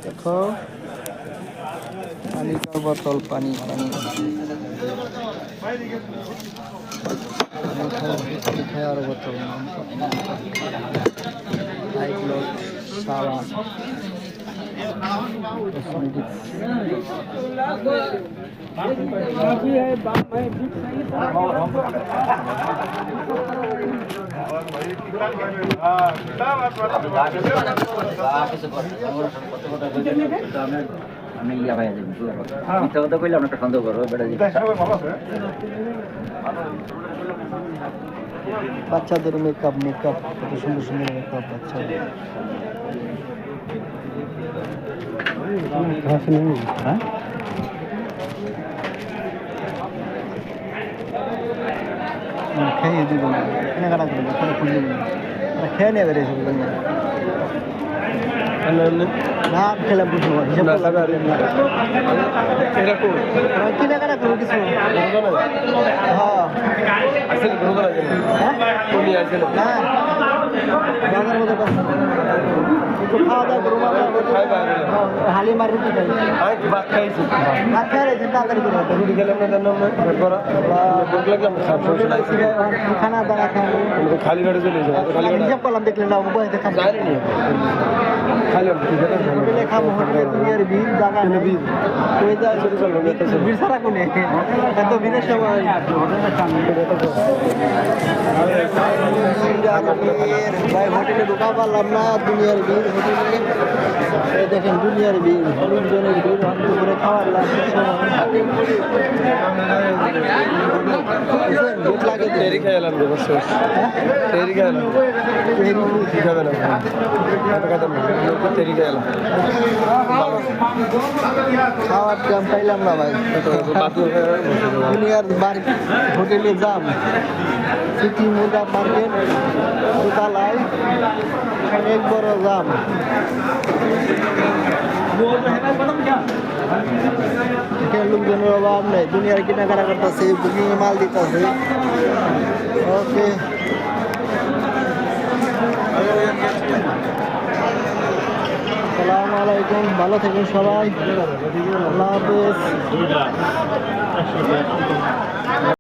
देखो पानी का बोतल पानी पानी और बोतल लाइट लोड सावन আমি ইয়া ভাই মিথ্যা কথা কইলে আপনার সন্দেহ করবো বেটা বাচ্চাদের মেকআপ মেকআপ কত সুন্দর সুন্দর মেকআপ বাচ্চাদের হ্যাঁ খেয়ে দিব না কেনাকাটা করবো ওখানে খুঁজে দেবো না খেয়ে নেবে রে সব না খেলাম কিছু কেনাকাটা করবো কিছু হ্যাঁ বাজার মধ্যে একটু খাওয়া দাওয়া করবো হালি মার রুটি খাই ভাত খাইছি ভাত খাই রয়েছেন তাড়াতাড়ি করে রুটি খেলাম না খানা দানা খাই খালি গাড়ি চলে হিসাব করলাম দেখলেন না বয়সে খাবো হোটেলে খাবো হোটেলে দুনিয়ার ভিড় জায়গা ভিড় ওই যা ভিড় ছাড়া কোনে এত ভিড়ের সময় ভাই হোটেলে ঢোকা পারলাম না দুনিয়ার ভিড় হোটেলে দেখেন দুনিয়ার ভিড় লোকজনের ভিড় হয়তো করে খাওয়ার লাগে তেরি খেলাম তেরি খেলাম খাওয়ার দাম পাইলাম না ভাই দুনিয়ার হোটেলে যাম সিটি মোটা মার্কেট দোতলায় অনেক বড় দাম লোকজনের অভাব নেই দুনিয়ার কেনাকাটা করতেছে বুকিং মাল দিতেছে ওকে আসসালামু আলাইকুম ভালো থাকুন সবাই আল্লাহ হাফেজ